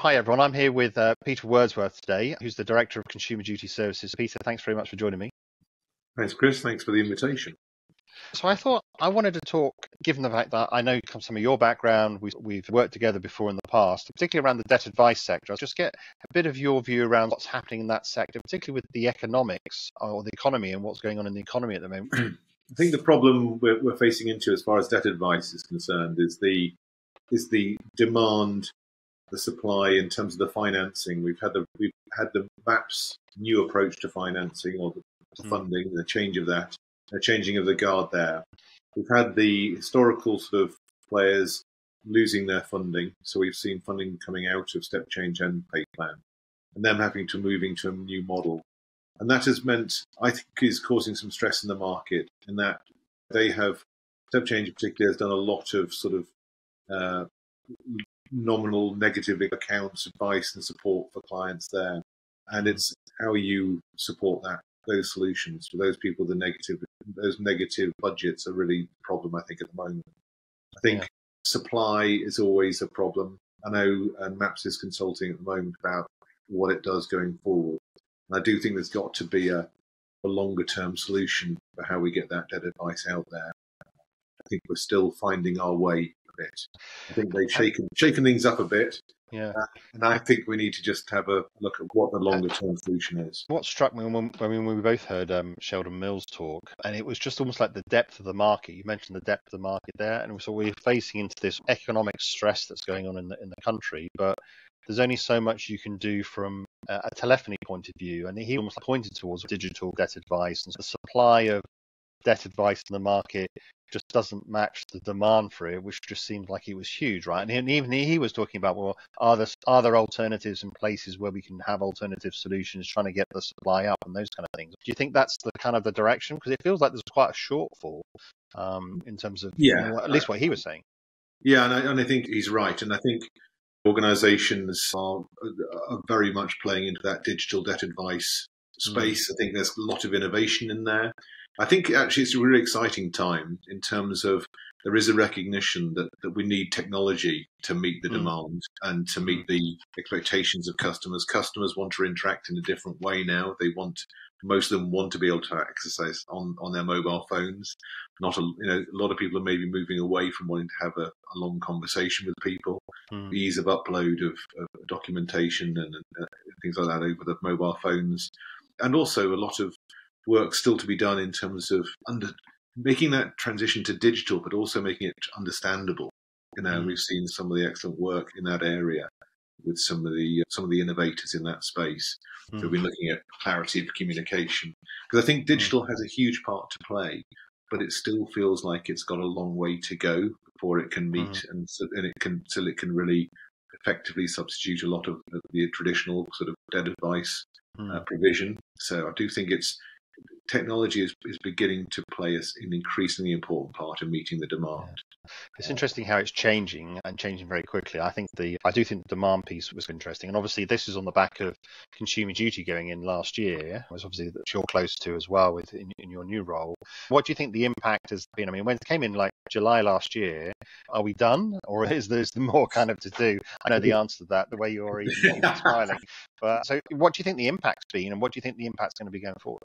Hi, everyone. I'm here with Peter Wordsworth today, who's the Director of Consumer Duty Services. Peter, thanks very much for joining me. Thanks, Chris. Thanks for the invitation. So I thought I wanted to talk, given the fact that I know some of your background, we've worked together before in the past, particularly around the debt advice sector. I'll just get a bit of your view around what's happening in that sector, particularly with the economics or the economy and what's going on in the economy at the moment. I think the problem we're facing into as far as debt advice is concerned is the demand, the supply in terms of the financing. We've had the MAP's new approach to financing or the funding, the change of that, the changing of the guard there. We've had the historical sort of players losing their funding, so we've seen funding coming out of step change and pay plan, and them having to moving to a new model. And that has meant, I think, is causing some stress in the market in that they have, step change in particular has done a lot of sort of nominal negative accounts, advice and support for clients there. And it's how you support those solutions for those people, those negative budgets are really the problem, I think, at the moment. I think supply is always a problem. I know MAPS is consulting at the moment about what it does going forward. And I do think there's got to be a longer term solution for how we get that debt advice out there. I think we're still finding our way a bit. I think they've shaken things up a bit. Yeah. And I think we need to just have a look at what the longer term solution is. What struck me when we both heard Sheldon Mills talk, and it was just almost like the depth of the market. You mentioned the depth of the market there, and so we're facing into this economic stress that's going on in the country, but there's only so much you can do from a telephony point of view. And he almost pointed towards digital debt advice, and the supply of debt advice in the market just doesn't match the demand for it, which just seemed like it was huge, right? And even he was talking about, well, are there alternatives in places where we can have alternative solutions, trying to get the supply up and those kind of things. Do you think that's the kind of the direction? Because it feels like there's quite a shortfall in terms of at least what he was saying. Yeah, and I think he's right. And I think organisations are very much playing into that digital debt advice space. I think there's a lot of innovation in there. I think actually it's a really exciting time in terms of there is a recognition that we need technology to meet the demand and to meet the expectations of customers. Customers want to interact in a different way now. Most of them want to be able to access on their mobile phones. A lot of people are maybe moving away from wanting to have a long conversation with people. The ease of upload of documentation and things like that over the mobile phones, and also a lot of work still to be done in terms of making that transition to digital, but also making it understandable. We've seen some of the excellent work in that area with some of the innovators in that space who've been looking at clarity of communication. Because I think digital has a huge part to play, but it still feels like it's got a long way to go before it can meet until it can really effectively substitute a lot of the traditional sort of debt advice provision. So I do think technology is beginning to play an increasingly important part in meeting the demand. It's interesting how it's changing and changing very quickly. I do think the demand piece was interesting, and obviously this is on the back of Consumer Duty going in last year, which obviously that you're close to as well in your new role. What do you think the impact has been? I mean, when it came in like July last year, are we done, or is there more kind of to do? I know the answer to that, the way you're even smiling. But so, what do you think the impact's been, and what do you think the impact's going to be going forward?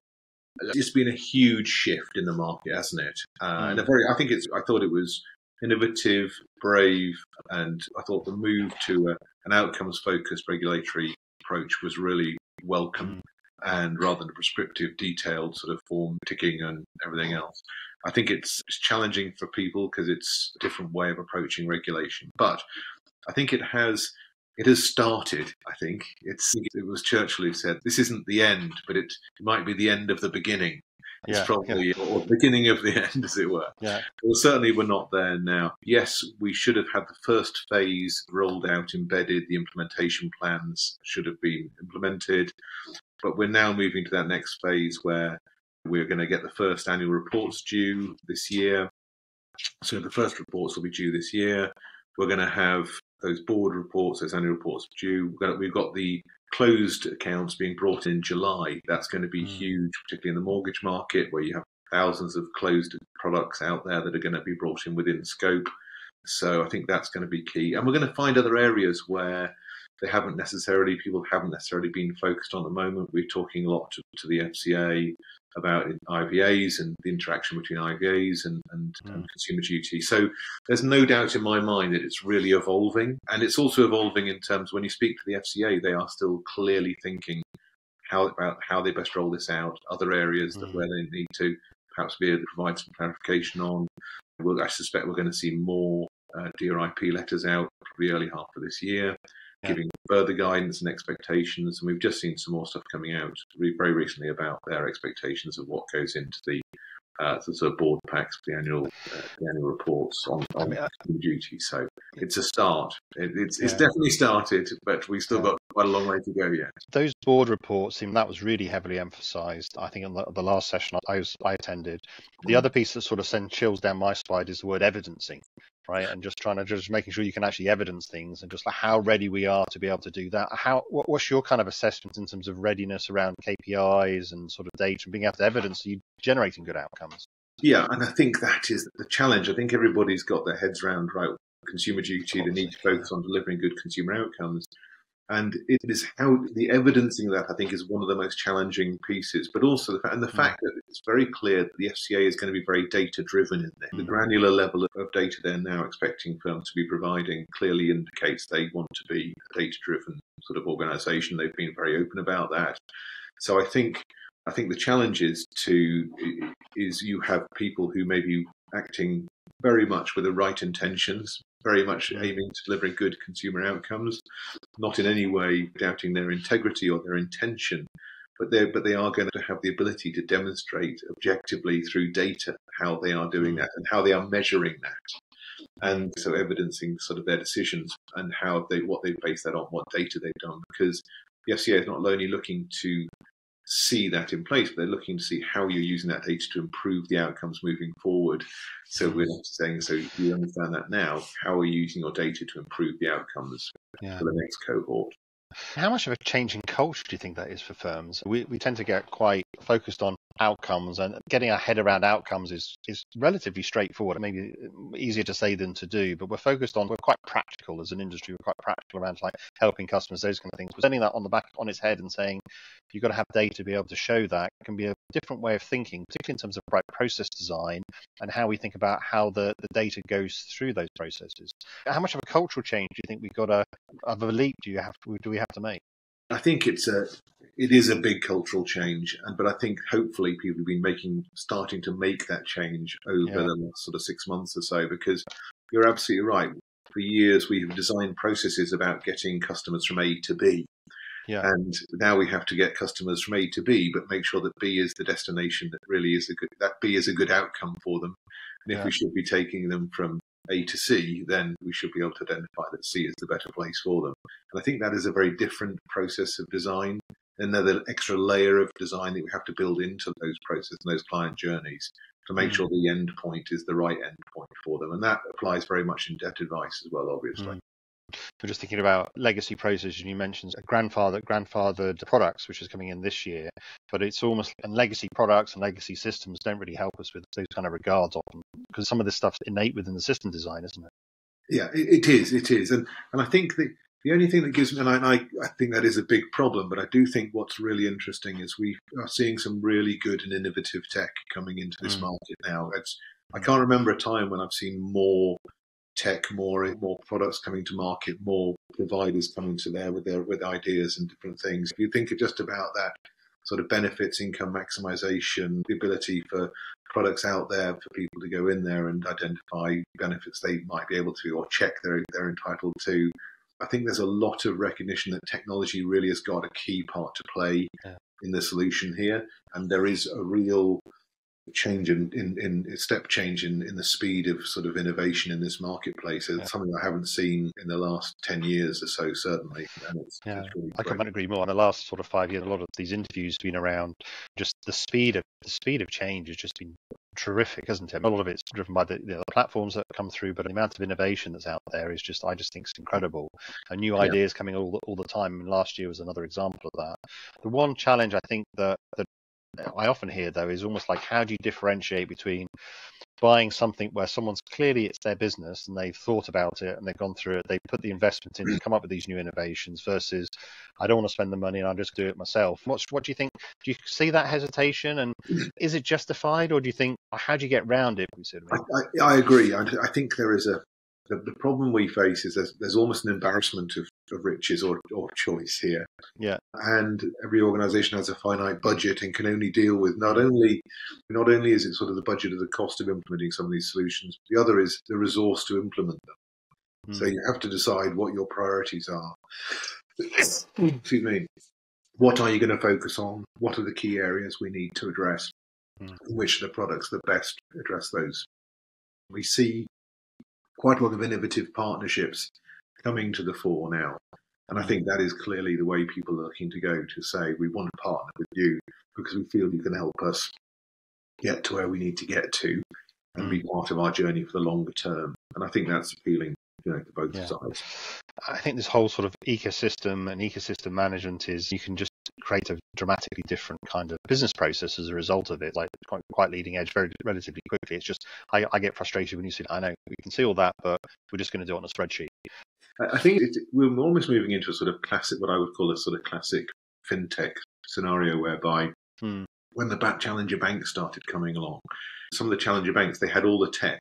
It's been a huge shift in the market, hasn't it? I thought it was innovative, brave, and I thought the move to an outcomes-focused regulatory approach was really welcome, and rather than a prescriptive, detailed sort of form ticking and everything else. I think it's challenging for people because it's a different way of approaching regulation. But I think it has started. I think it was Churchill who said, "This isn't the end, but it might be the end of the beginning." It's probably or the beginning of the end, as it were. Yeah. Well, certainly we're not there now. Yes, we should have had the first phase rolled out, embedded. The implementation plans should have been implemented, but we're now moving to that next phase where we're going to get the first annual reports due this year. So the first reports will be due this year. We're going to have those board reports, those annual reports due. We've got the closed accounts being brought in July. That's going to be huge, particularly in the mortgage market, where you have thousands of closed products out there that are going to be brought in within scope. So I think that's going to be key. And we're going to find other areas where people haven't necessarily been focused on at the moment. We're talking a lot to the FCA about IVAs and the interaction between IVAs and consumer duty. So there's no doubt in my mind that it's really evolving, and it's also evolving in terms when you speak to the FCA, they are still clearly thinking about how they best roll this out, other areas where they need to perhaps be able to provide some clarification on. I suspect we're going to see more DRIP letters out probably early half of this year, giving further guidance and expectations. And we've just seen some more stuff coming out very recently about their expectations of what goes into the sort of board packs for the annual reports on duty. So it's a start. It's definitely started, but we've still got quite a long way to go yet. Those board reports, that was really heavily emphasised, I think, in the last session I attended. The other piece that sort of sends chills down my spine is the word evidencing, right? And just making sure you can actually evidence things, and just like how ready we are to be able to do that. What's your kind of assessment in terms of readiness around KPIs and sort of data and being able to evidence you generating good outcomes? Yeah, and I think that is the challenge. I think everybody's got their heads around, right, consumer duty, they need to focus on delivering good consumer outcomes. And it is how the evidencing of that, I think, is one of the most challenging pieces. But also the fact that it's very clear that the FCA is going to be very data-driven in there. The granular level of data they're now expecting firms to be providing clearly indicates they want to be a data-driven sort of organisation. They've been very open about that. So I think the challenge is you have people who may be acting very much with the right intentions, very much aiming to delivering good consumer outcomes, not in any way doubting their integrity or their intention, but they are going to have the ability to demonstrate objectively through data how they are doing that and how they are measuring that. And so evidencing sort of their decisions and what they base that on, what data they've done, because the FCA is not only looking to see that in place, but they're looking to see how you're using that data to improve the outcomes moving forward. So we're not saying, so you understand that now, how are you using your data to improve the outcomes for the next cohort? How much of a change in culture do you think that is for firms? We tend to get quite focused on outcomes, and getting our head around outcomes is relatively straightforward. Maybe easier to say than to do, but we're quite practical as an industry. We're quite practical around like helping customers, those kind of things. But turning that on its head and saying you've got to have data to be able to show that can be a different way of thinking, particularly in terms of process design and how we think about how the data goes through those processes. How much of a cultural change do you think we've got of a leap do we have to make? I think it is a big cultural change, but I think hopefully people have been starting to make that change over the last sort of 6 months or so, because you're absolutely right. For years we have designed processes about getting customers from A to B. And now we have to get customers from A to B, but make sure that B is the destination that really is that B is a good outcome for them. And if we should be taking them from A to C, then we should be able to identify that C is the better place for them. And I think that is a very different process of design, another extra layer of design that we have to build into those processes and those client journeys to make sure the end point is the right end point for them. And that applies very much in debt advice as well, obviously. We're just thinking about legacy processes, and you mentioned grandfathered products, which is coming in this year, but it's almost, and legacy products and legacy systems don't really help us with those kind of regards often, because some of this stuff's innate within the system design, isn't it? Yeah, it is. And I think the only thing that gives me, and I think that is a big problem, but I do think what's really interesting is we are seeing some really good and innovative tech coming into this market now. I can't remember a time when I've seen more tech, more products coming to market, more providers coming to there with ideas and different things. If you think of just about that sort of benefits, income maximization, the ability for products out there for people to go in there and identify benefits they might be able to, or check they're entitled to. I think there's a lot of recognition that technology really has got a key part to play in the solution here, and there is a real change in step change in the speed of sort of innovation in this marketplace. It's something I haven't seen in the last 10 years or so, certainly. And it's really I couldn't agree more. In the last sort of 5 years, a lot of these interviews have been around just the speed of change has just been terrific, hasn't it? A lot of it's driven by the platforms that come through, but the amount of innovation that's out there is I just think it's incredible. And new ideas coming all the time. And last year was another example of that. The one challenge I think that I often hear, though, is almost like, how do you differentiate between buying something where someone's clearly, it's their business and they've thought about it and they've gone through it, they put the investment in to come up with these new innovations, versus, I don't want to spend the money and I'll just do it myself. What do you think? Do you see that hesitation, and is it justified, or do you think, how do you get around it? I agree. I think there is the problem we face is there's almost an embarrassment of riches or choice here. Yeah. And every organisation has a finite budget and can only deal with not only is it sort of the budget of the cost of implementing some of these solutions, the other is the resource to implement them. So you have to decide what your priorities are. Excuse me. What are you going to focus on? What are the key areas we need to address? Which are the products that best address those? We see quite a lot of innovative partnerships coming to the fore now. And I think that is clearly the way people are looking to go, to say, we want to partner with you because we feel you can help us get to where we need to get to and be part of our journey for the longer term. And I think that's appealing, to both sides. I think this whole sort of ecosystem and ecosystem management is, you can just create a dramatically different kind of business process as a result of it, like quite leading edge, very relatively quickly. It's just, I get frustrated when you see, I know we can see all that, but we're just going to do it on a spreadsheet. I think we're almost moving into a sort of classic, what I would call a sort of classic fintech scenario, whereby when the challenger banks started coming along, some of the challenger banks, they had all the tech,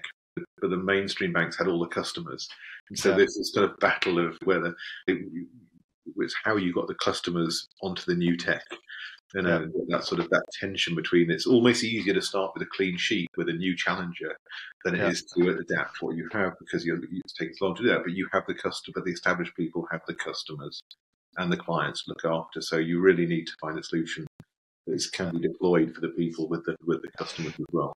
but the mainstream banks had all the customers. And so there's this kind of battle of whether it's how you got the customers onto the new tech. That tension between, it's almost easier to start with a clean sheet with a new challenger than it is to adapt what you have, because it takes long to do that. But you have the customer, the established people have the customers and the clients to look after. So you really need to find a solution that can be deployed for the people with the customers as well.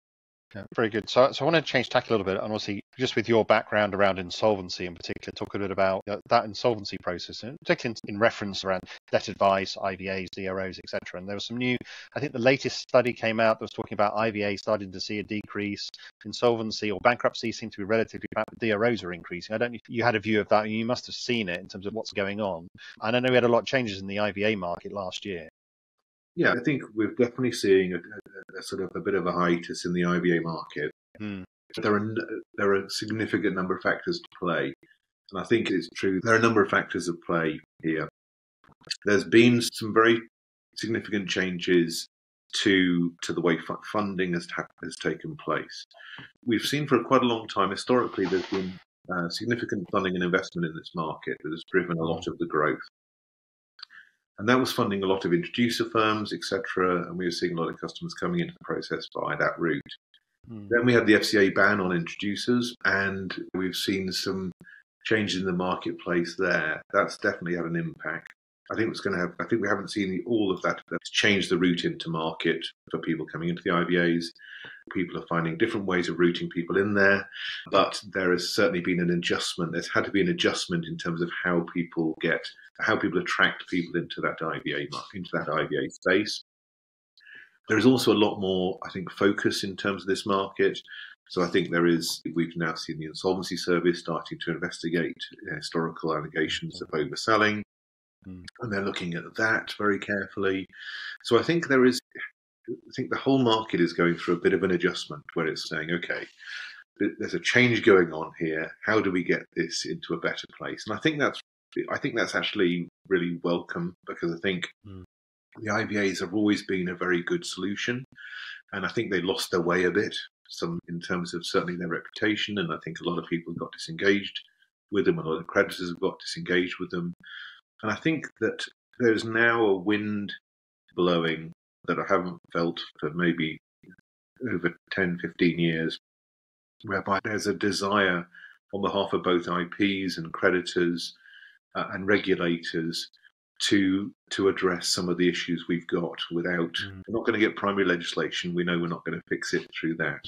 Yeah, very good. So I want to change tack a little bit, and obviously, just with your background around insolvency in particular, talk a bit about that insolvency process, and particularly in reference around debt advice, IVAs, DROs, etc. And there was some new, I think the latest study came out that was talking about IVA starting to see a decrease, insolvency or bankruptcy seem to be relatively flat, but DROs are increasing. I don't know if you had a view of that. You must have seen it in terms of what's going on. And I know we had a lot of changes in the IVA market last year. Yeah, I think we're definitely seeing a sort of a bit of a hiatus in the IVA market. There are a significant number of factors to play, and I think it's true. There are a number of factors at play here. There's been some very significant changes to the way funding has taken place. We've seen for quite a long time, historically, there's been significant funding and investment in this market that has driven a lot of the growth. And that was funding a lot of introducer firms, etc. And we were seeing a lot of customers coming into the process via that route. Then we had the FCA ban on introducers, and we've seen some changes in the marketplace there. That's definitely had an impact. I think we haven't seen all of that. That's changed the route into market for people coming into the IVAs. People are finding different ways of routing people in there, but there has certainly been an adjustment. There's had to be an adjustment in terms of how people attract people into that IVA space. There is also a lot more, I think, focus in terms of this market. So I think we've now seen the Insolvency Service starting to investigate historical allegations of overselling, and they're looking at that very carefully. So I think the whole market is going through a bit of an adjustment where it's saying, okay, there's a change going on here. How do we get this into a better place? And I think that's actually really welcome, because I think the IVAs have always been a very good solution, and I think they lost their way a bit, some in terms of certainly their reputation, and I think a lot of people got disengaged with them, a lot of creditors have got disengaged with them. And I think that there's now a wind blowing that I haven't felt for maybe over 10, 15 years, whereby there's a desire on behalf of both IPs and creditors and regulators to address some of the issues we've got without, we're not going to get primary legislation. We know we're not going to fix it through that.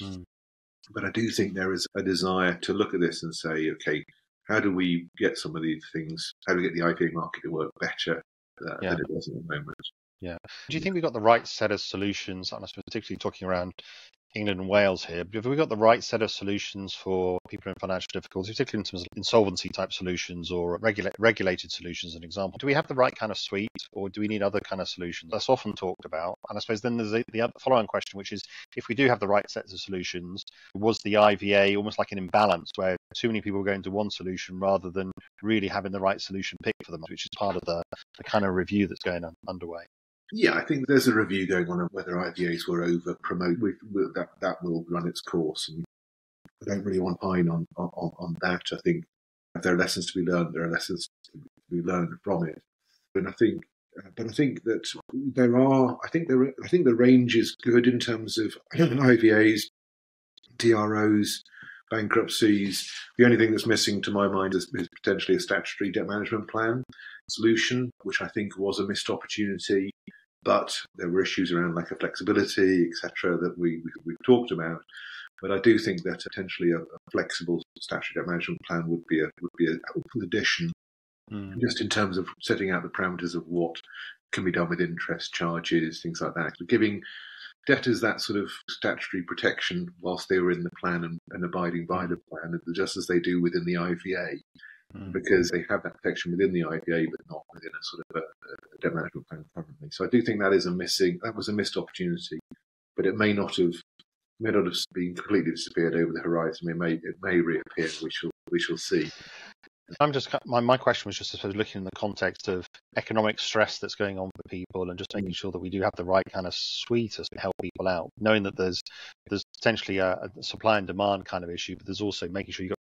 But I do think there is a desire to look at this and say, okay, how do we get some of these things, how do we get the IPA market to work better than it does at the moment? Yeah. Do you think we've got the right set of solutions? I'm particularly talking around England and Wales here, but have we got the right set of solutions for people in financial difficulty, particularly in terms of insolvency type solutions or regulated solutions, as an example? Do we have the right kind of suite, or do we need other kind of solutions? That's often talked about. And I suppose then there's the other following question, which is, if we do have the right sets of solutions, was the IVA almost like an imbalance where too many people go into one solution rather than really having the right solution picked for them, which is part of the kind of review that's going on underway? Yeah, I think there's a review going on whether IVAs were over promoted. That will run its course, and I don't really want to opine on that. I think if there are lessons to be learned, there are lessons to be learned from it. And I think, but I think that there are. I think the range is good in terms of IVAs, DROs, bankruptcies. The only thing that's missing to my mind is potentially a statutory debt management plan solution, which I think was a missed opportunity. But there were issues around lack of flexibility, etc., that we've talked about. But I do think that potentially a flexible statutory debt management plan would be a helpful addition, just in terms of setting out the parameters of what can be done with interest charges, things like that. But giving debtors that sort of statutory protection whilst they were in the plan and abiding by the plan, just as they do within the IVA. Because they have that protection within the IVA, but not within a sort of a debt management plan currently. So I do think that was a missed opportunity, but it may not have been completely disappeared over the horizon. It may reappear. We shall see. I'm just my question was just I suppose looking in the context of economic stress that's going on for people, and just making sure that we do have the right kind of suite to help people out, knowing that there's potentially a supply and demand kind of issue, but there's also making sure you've got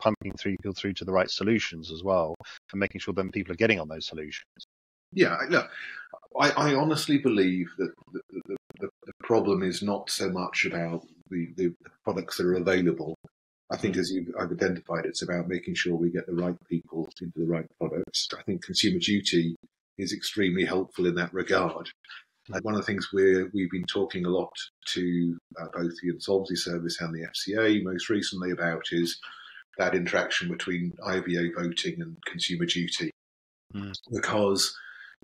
pumping people through to the right solutions as well, and making sure then people are getting on those solutions. Yeah, look, I honestly believe that the problem is not so much about the products that are available. I think, as I've identified, it's about making sure we get the right people into the right products. I think Consumer Duty is extremely helpful in that regard. One of the things we've been talking a lot to both the Insolvency Service and the FCA most recently about is that interaction between IVA voting and Consumer Duty. Because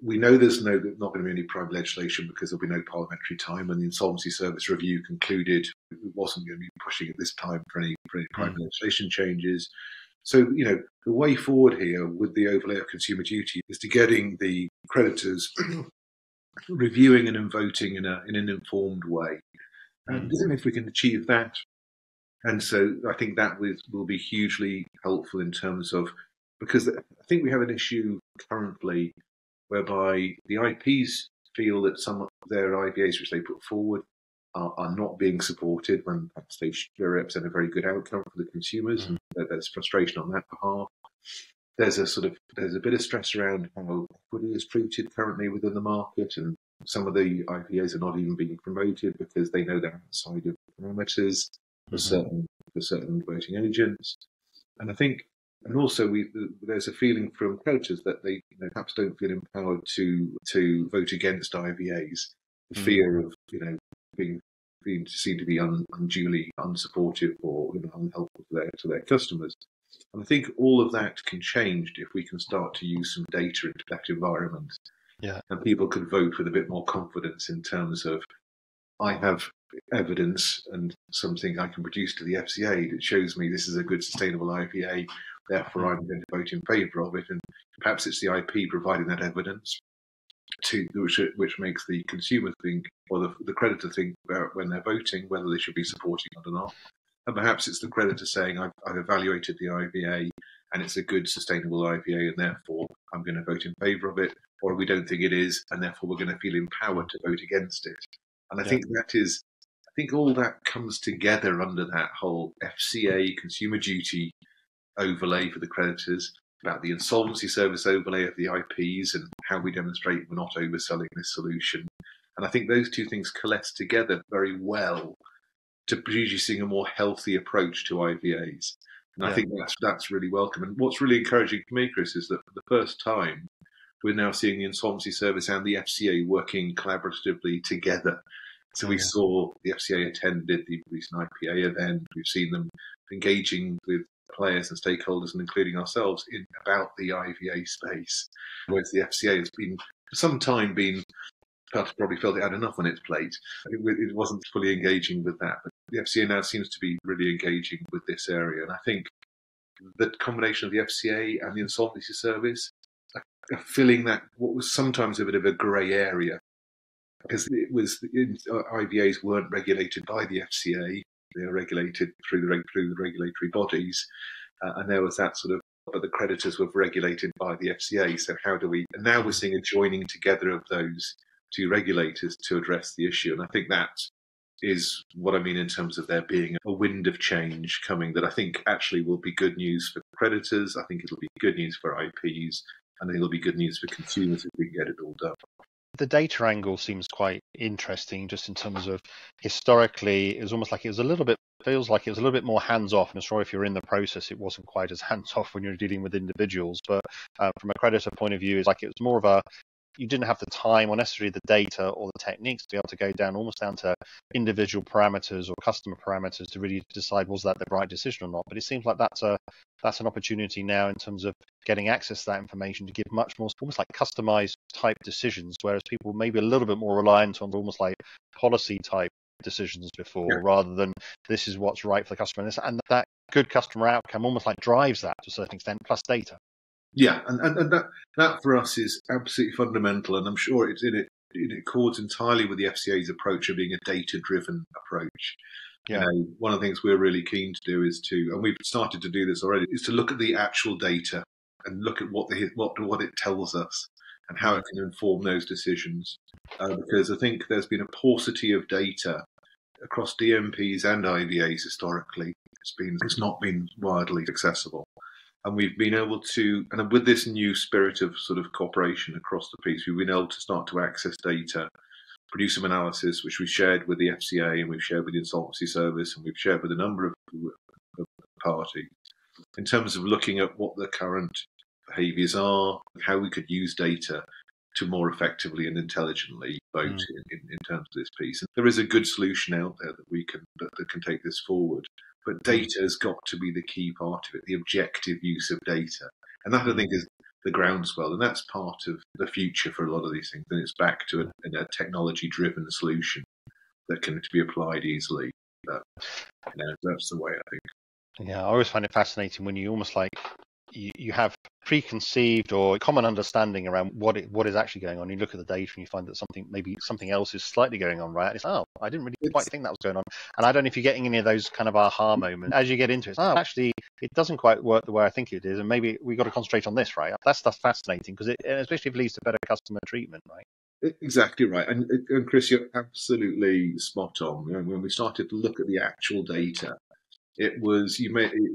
we know there's not going to be any private legislation because there'll be no parliamentary time, and the Insolvency Service review concluded it wasn't going to be pushing at this time for any private legislation changes. So, the way forward here with the overlay of Consumer Duty is to getting the creditors reviewing and voting in an informed way. And if we can achieve that, and so I think that will be hugely helpful in terms of, because I think we have an issue currently whereby the IPs feel that some of their IVAs which they put forward are not being supported when perhaps they represent a very good outcome for the consumers, and there's frustration on that behalf. There's a bit of stress around how equity is treated currently within the market, and some of the IPAs are not even being promoted because they know they're outside of parameters for certain voting agents. And I think, and also there's a feeling from creditors that they perhaps don't feel empowered to vote against IVAs. The fear of being seen to be unduly unsupportive or unhelpful to their customers. And I think all of that can change if we can start to use some data into that environment. Yeah. And people could vote with a bit more confidence in terms of, I have evidence and something I can produce to the FCA that shows me this is a good sustainable IPA, therefore I'm going to vote in favour of it. And perhaps it's the IP providing that evidence which makes the consumer think, or the creditor think about when they're voting, whether they should be supporting it or not. And perhaps it's the creditor saying, I've evaluated the IVA and it's a good sustainable IVA and therefore I'm going to vote in favour of it, or we don't think it is and therefore we're going to feel empowered to vote against it. And I think all that comes together under that whole FCA Consumer Duty overlay for the creditors, about the Insolvency Service overlay of the IPs and how we demonstrate we're not overselling this solution. And I think those two things coalesce together very well to producing a more healthy approach to IVAs. And I think that's really welcome. And what's really encouraging for me, Chris, is that for the first time, we're now seeing the Insolvency Service and the FCA working collaboratively together. So we saw the FCA attended the recent IPA event. We've seen them engaging with players and stakeholders, and including ourselves, about the IVA space. Whereas the FCA has been, for some time, probably felt it had enough on its plate. It wasn't fully engaging with that. But the FCA now seems to be really engaging with this area, and I think the combination of the FCA and the Insolvency Service are filling that what was sometimes a bit of a grey area, because IVAs weren't regulated by the FCA; they were regulated through the regulatory bodies, and there was that sort of. But the creditors were regulated by the FCA. So how do we? And now we're seeing a joining together of those two regulators to address the issue, and I think that is what I mean in terms of there being a wind of change coming that I think actually will be good news for creditors. I think it'll be good news for IPs, and I think it'll be good news for consumers if we can get it all done. The data angle seems quite interesting, just in terms of historically, it was almost like it was a little bit, feels like it was a little bit more hands-off. And I'm sure if you're in the process, it wasn't quite as hands-off when you're dealing with individuals. But from a creditor point of view, it's like it was more of a, you didn't have the time or necessarily the data or the techniques to be able to go down almost down to individual parameters or customer parameters to really decide was that the right decision or not. But it seems like that's an opportunity now in terms of getting access to that information to give much more almost like customized type decisions, whereas people may be a little bit more reliant on almost like policy type decisions before, rather than this is what's right for the customer. And that good customer outcome almost like drives that to a certain extent, plus data. Yeah, and that for us is absolutely fundamental, and I'm sure it accords entirely with the FCA's approach of being a data-driven approach. Yeah. One of the things we're really keen to do is and we've started to do this already, is to look at the actual data and look at what it tells us and how it can inform those decisions. Because I think there's been a paucity of data across DMPs and IVAs historically. It's not been widely accessible. And we've been able to, and with this new spirit of sort of cooperation across the piece, we've been able to start to access data, produce some analysis, which we've shared with the FCA and we've shared with the Insolvency Service and we've shared with a number of parties in terms of looking at what the current behaviours are, how we could use data to more effectively and intelligently vote in terms of this piece. And there is a good solution out there that can take this forward. But data has got to be the key part of it, the objective use of data. And that, I think, is the groundswell. And that's part of the future for a lot of these things. And it's back to a technology-driven solution that can be applied easily. That's the way, I think. Yeah, I always find it fascinating when you almost like you have preconceived or common understanding around what is actually going on. You look at the data and you find that something else is slightly going on, right? And it's, I didn't really quite think that was going on. And I don't know if you're getting any of those kind of aha moments as you get into it. Actually, it doesn't quite work the way I think it is, and maybe we got to concentrate on this, right? That's fascinating because especially if it leads to better customer treatment, right? Exactly right. And Chris, you're absolutely spot on. When we started to look at the actual data, it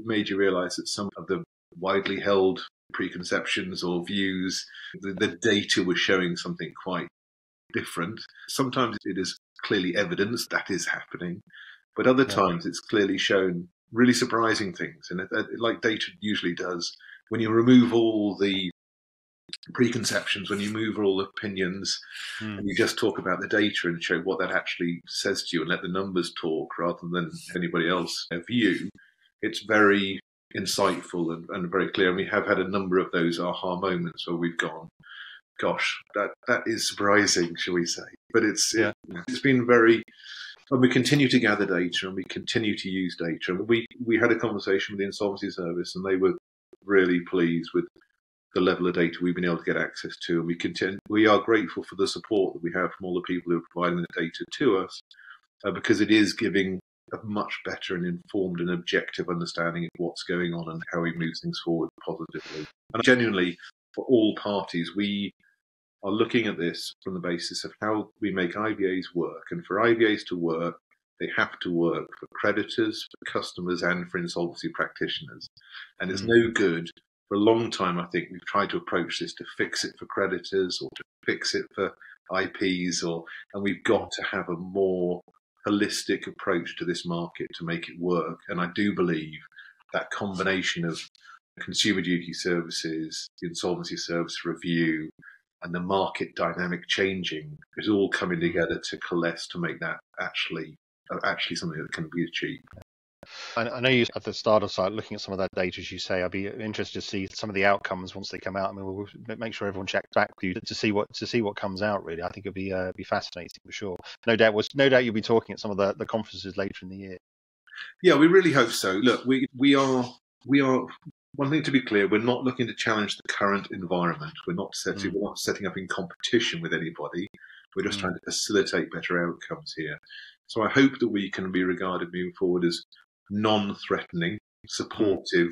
made you realise that some of the widely held preconceptions or views, the data was showing something quite different. Sometimes it is clearly evidence that is happening, but other times it's clearly shown really surprising things. And like data usually does, when you remove all the preconceptions, when you move all opinions, and you just talk about the data and show what that actually says to you and let the numbers talk rather than anybody else view, it's very insightful and very clear. And we have had a number of those aha moments where we've gone, gosh, that is surprising, shall we say. But it's been very, and we continue to gather data and we continue to use data. And we had a conversation with the Insolvency Service and they were really pleased with the level of data we've been able to get access to. And we are grateful for the support that we have from all the people who are providing the data to us, because it is giving a much better and informed and objective understanding of what's going on and how we move things forward positively. And genuinely, for all parties, we are looking at this from the basis of how we make IVAs work. And for IVAs to work, they have to work for creditors, for customers, and for insolvency practitioners. And it's no good. For a long time, I think we've tried to approach this to fix it for creditors or to fix it for IPs, and we've got to have a more holistic approach to this market to make it work. And I do believe that combination of consumer duty services, the insolvency service review, and the market dynamic changing is all coming together to coalesce to make that actually something that can be achieved. I know you at the start of site looking at some of that data, as you say. I'd be interested to see some of the outcomes once they come out. I mean, we'll make sure everyone checks back with you to see what comes out. Really, I think it'll be fascinating for sure. No doubt you'll be talking at some of the conferences later in the year. Yeah, we really hope so. Look, we are one thing to be clear, we're not looking to challenge the current environment. We're not setting up in competition with anybody. We're just trying to facilitate better outcomes here. So I hope that we can be regarded moving forward as non-threatening, supportive,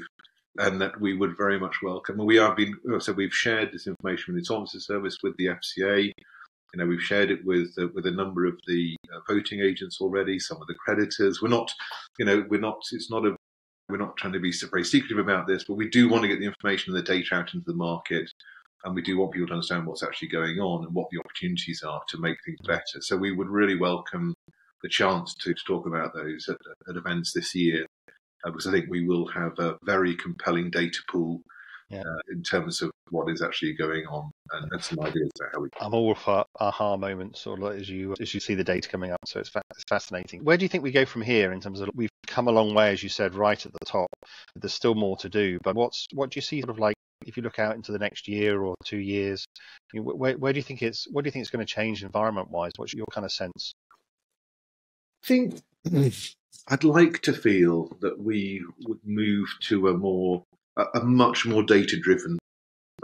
and that we would very much welcome. And we've shared this information with the Insolvency Service, with the FCA. We've shared it with a number of the voting agents already, some of the creditors. We're not trying to be very secretive about this, but we do want to get the information and the data out into the market, and we do want people to understand what's actually going on and what the opportunities are to make things better. So we would really welcome the chance to talk about those at events this year, because I think we will have a very compelling data pool in terms of what is actually going on, and some ideas about how we. I'm all for aha moments, sort of as you see the data coming up. So it's fascinating. Where do you think we go from here in terms of, we've come a long way, as you said, right at the top. There's still more to do, but what do you see, sort of like, if you look out into the next year or 2 years, where do you think it's going to change environment wise? What's your kind of sense? I think I'd like to feel that we would move to a much more data-driven.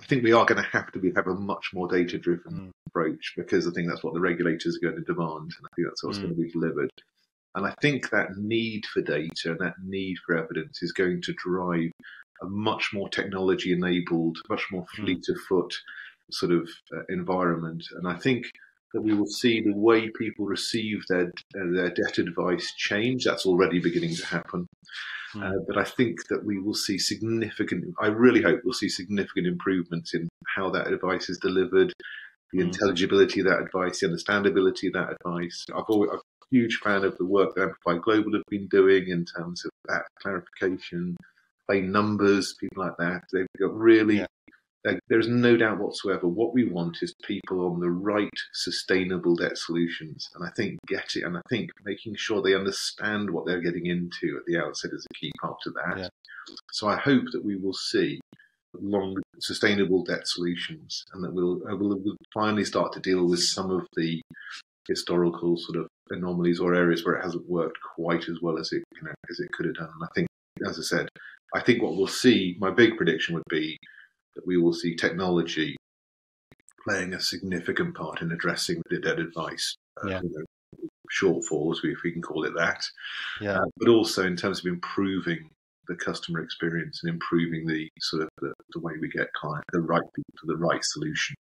I think we are going to have a much more data-driven approach, because I think that's what the regulators are going to demand, and I think that's what's going to be delivered. And I think that need for data and that need for evidence is going to drive a much more technology-enabled, much more fleet-of-foot sort of environment. And I think that we will see the way people receive their debt advice change. That's already beginning to happen. But I think that we will see I really hope we'll see significant improvements in how that advice is delivered, the intelligibility of that advice, the understandability of that advice. I'm a huge fan of the work that Amplify Global have been doing in terms of that clarification, plain numbers, people like that. They've got really, there's no doubt whatsoever, what we want is people on the right sustainable debt solutions. And I think making sure they understand what they're getting into at the outset is a key part of that. So I hope that we will see long sustainable debt solutions, and that we'll finally start to deal with some of the historical sort of anomalies or areas where it hasn't worked quite as well as it could have done. And I think, as I said, what we'll see, my big prediction would be that we will see technology playing a significant part in addressing the debt advice shortfalls, if we can call it that. But also in terms of improving the customer experience and improving the sort of the way we get the right people to the right solution.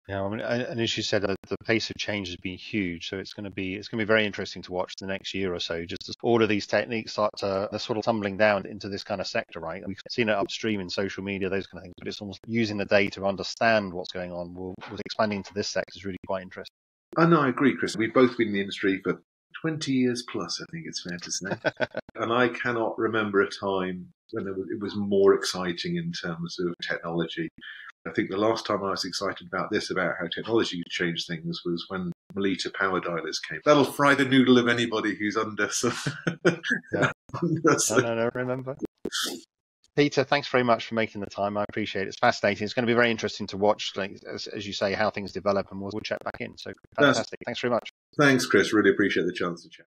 Yeah, I mean, and as you said, the pace of change has been huge. So it's going to be very interesting to watch the next year or so, just as all of these techniques start to sort of tumbling down into this kind of sector, right? We've seen it upstream in social media, those kind of things, but it's almost using the data to understand what's going on. With expanding to this sector is really quite interesting. No, I agree, Chris. We've both been in the industry for 20 years plus, I think it's fair to say. And I cannot remember a time when it was more exciting in terms of technology. I think the last time I was excited about how technology could change things was when Melita power dialers came. That'll fry the noodle of anybody who's under. No, remember. Peter, thanks very much for making the time. I appreciate it. It's fascinating. It's going to be very interesting to watch, as you say, how things develop, and we'll check back in. So fantastic. Thanks very much. Thanks, Chris. Really appreciate the chance to chat.